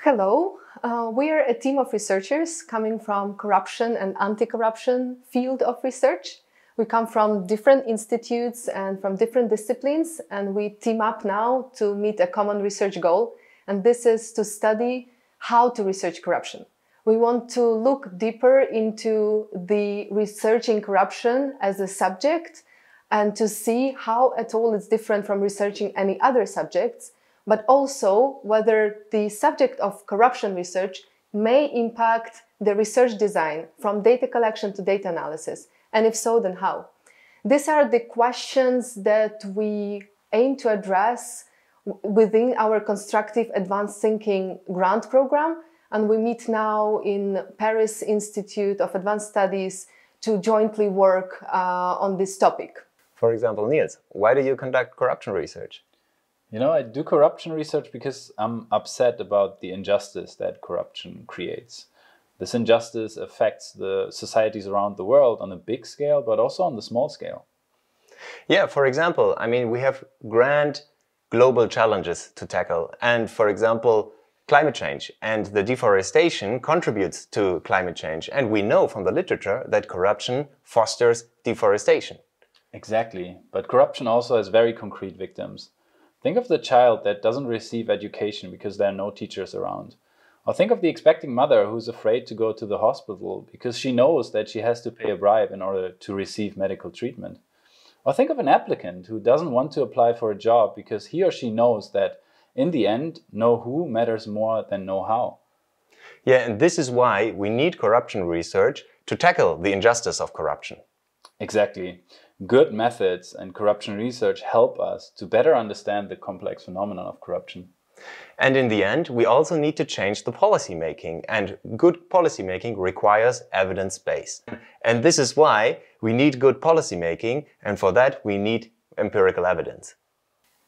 Hello, we are a team of researchers coming from corruption and anti-corruption field of research. We come from different institutes and from different disciplines, and we team up now to meet a common research goal, and this is to study how to research corruption. We want to look deeper into the researching corruption as a subject and to see how at all it's different from researching any other subjects, but also whether the subject of corruption research may impact the research design from data collection to data analysis, and if so, then how? These are the questions that we aim to address within our Constructive Advanced Thinking grant program, and we meet now in Paris Institute of Advanced Studies to jointly work on this topic. For example, Niels, why do you conduct corruption research? You know, I do corruption research because I'm upset about the injustice that corruption creates. This injustice affects the societies around the world on a big scale, but also on the small scale. Yeah, for example, we have grand global challenges to tackle. And for example, climate change and the deforestation contributes to climate change. And we know from the literature that corruption fosters deforestation. Exactly, but corruption also has very concrete victims. Think of the child that doesn't receive education because there are no teachers around. Or think of the expecting mother who's afraid to go to the hospital because she knows that she has to pay a bribe in order to receive medical treatment. Or think of an applicant who doesn't want to apply for a job because he or she knows that in the end, know who matters more than know how. Yeah, and this is why we need corruption research to tackle the injustice of corruption. Exactly. Good methods and corruption research help us to better understand the complex phenomenon of corruption. And in the end, we also need to change the policy making, and good policy making requires evidence-based. And this is why we need good policy making, and for that we need empirical evidence.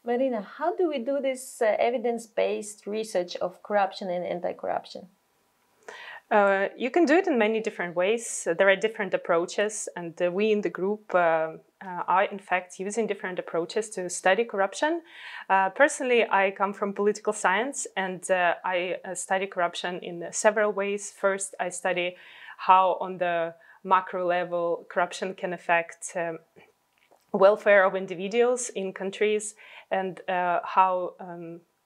Marina, how do we do this evidence-based research of corruption and anti-corruption? You can do it in many different ways. There are different approaches, and we in the group are in fact using different approaches to study corruption. Personally, I come from political science, and I study corruption in several ways. First, I study how on the macro level corruption can affect welfare of individuals in countries, and how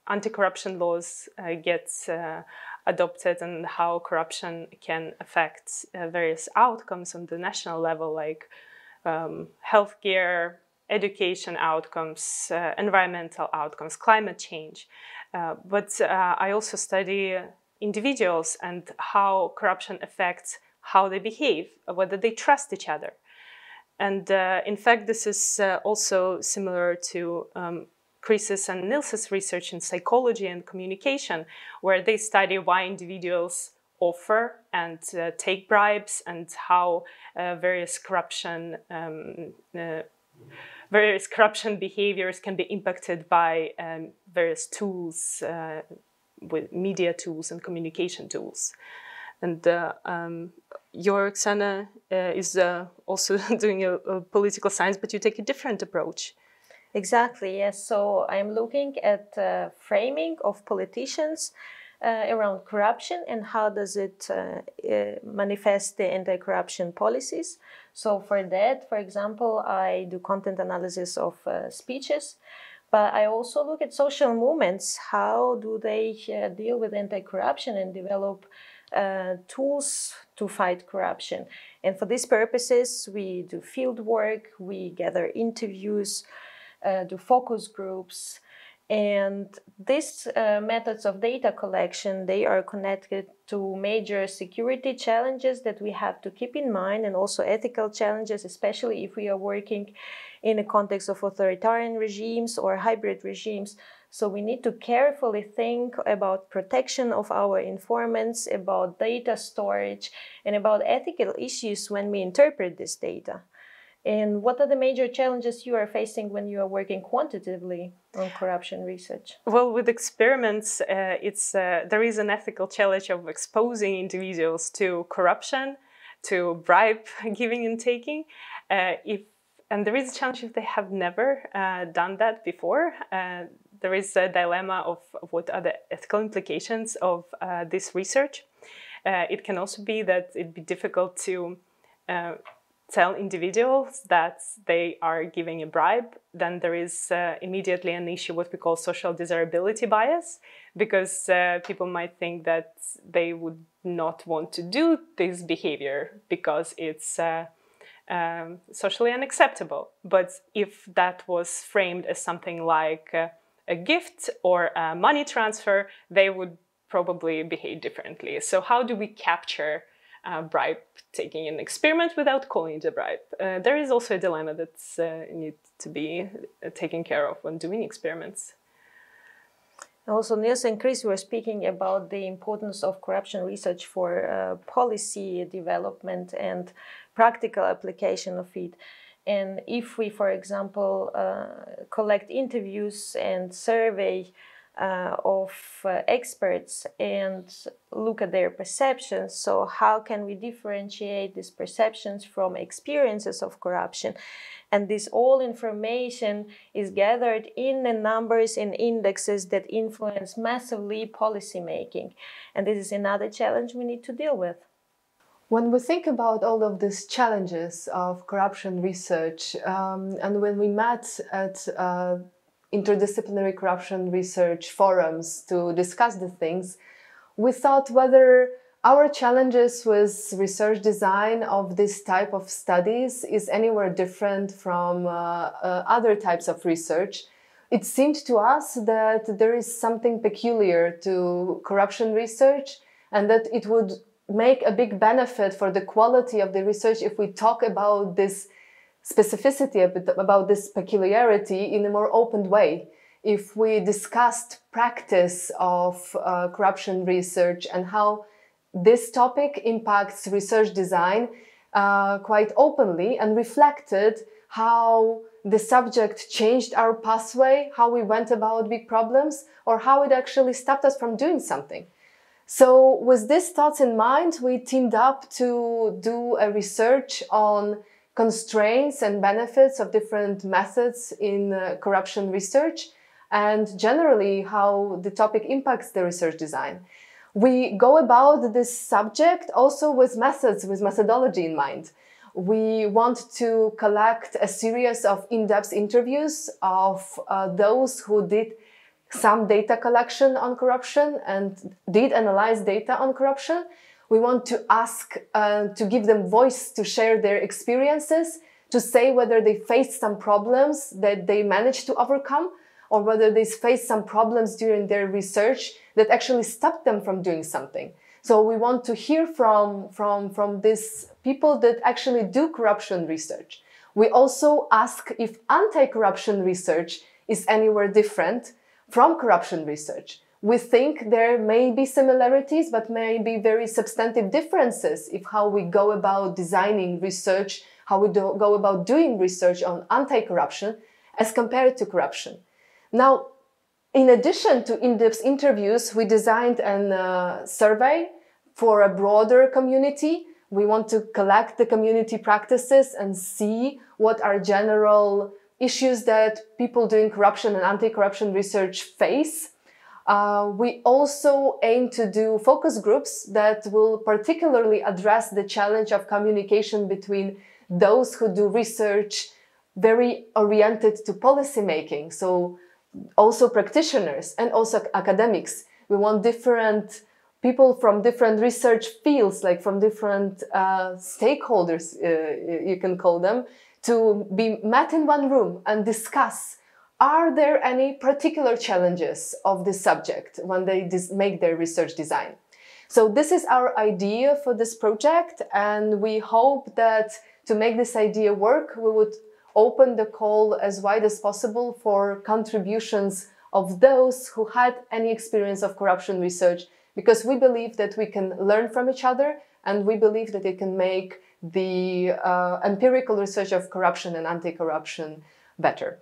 anti-corruption laws get adopted, and how corruption can affect various outcomes on the national level, like healthcare, education outcomes, environmental outcomes, climate change. But I also study individuals and how corruption affects how they behave, whether they trust each other. And in fact, this is also similar to Chris's and Nils's research in psychology and communication, where they study why individuals offer and take bribes, and how various corruption behaviors can be impacted by various tools, with media tools and communication tools. And Oksana is also doing a political science, but you take a different approach. Exactly, yes. So I'm looking at framing of politicians around corruption and how does it manifest the anti-corruption policies. So for that, for example, I do content analysis of speeches, but I also look at social movements. How do they deal with anti-corruption and develop tools to fight corruption? And for these purposes, we do field work, we gather interviews, do focus groups, and these methods of data collection, they are connected to major security challenges that we have to keep in mind, and also ethical challenges, especially if we are working in a context of authoritarian regimes or hybrid regimes. So we need to carefully think about protection of our informants, about data storage, and about ethical issues when we interpret this data. And what are the major challenges you are facing when you are working quantitatively on corruption research? Well, with experiments, there is an ethical challenge of exposing individuals to corruption, to bribe giving and taking. And there is a challenge if they have never done that before. there is a dilemma of what are the ethical implications of this research. It can also be that it'd be difficult to tell individuals that they are giving a bribe. Then there is immediately an issue, what we call social desirability bias, because people might think that they would not want to do this behavior because it's socially unacceptable. But if that was framed as something like a gift or a money transfer, they would probably behave differently. So how do we capture bribe taking an experiment without calling it a bribe? There is also a dilemma that's needs to be taken care of when doing experiments. Also, Niels and Chris were speaking about the importance of corruption research for policy development and practical application of it. And if we, for example, collect interviews and survey of experts and look at their perceptions, so how can we differentiate these perceptions from experiences of corruption? And this all information is gathered in the numbers and indexes that influence massively policy making. And this is another challenge we need to deal with. When we think about all of these challenges of corruption research, and when we met at interdisciplinary corruption research forums to discuss the things, we thought whether our challenges with research design of this type of studies is anywhere different from other types of research. It seemed to us that there is something peculiar to corruption research and that it would make a big benefit for the quality of the research if we talk about this specificity, about this peculiarity in a more open way. If we discussed practice of corruption research and how this topic impacts research design quite openly and reflected how the subject changed our pathway, how we went about big problems, or how it actually stopped us from doing something. So with these thoughts in mind, we teamed up to do a research on constraints and benefits of different methods in corruption research and generally how the topic impacts the research design. We go about this subject also with methods, with methodology in mind. We want to collect a series of in-depth interviews of those who did some data collection on corruption and did analyze data on corruption. We want to ask, to give them voice to share their experiences, to say whether they faced some problems that they managed to overcome, or whether they faced some problems during their research that actually stopped them from doing something. So we want to hear from these people that actually do corruption research. We also ask if anti-corruption research is anywhere different from corruption research. We think there may be similarities, but may be very substantive differences if how we go about designing research, how we go about doing research on anti-corruption as compared to corruption. Now, in addition to in-depth interviews, we designed a survey for a broader community. We want to collect the community practices and see what are general issues that people doing corruption and anti-corruption research face. We also aim to do focus groups that will particularly address the challenge of communication between those who do research very oriented to policy making, so also practitioners and also academics. We want different people from different research fields, like from different stakeholders, you can call them, to be met in one room and discuss, are there any particular challenges of this subject when they make their research design? So this is our idea for this project, and we hope that to make this idea work, we would open the call as wide as possible for contributions of those who had any experience of corruption research, because we believe that we can learn from each other, and we believe that it can make the empirical research of corruption and anti-corruption better.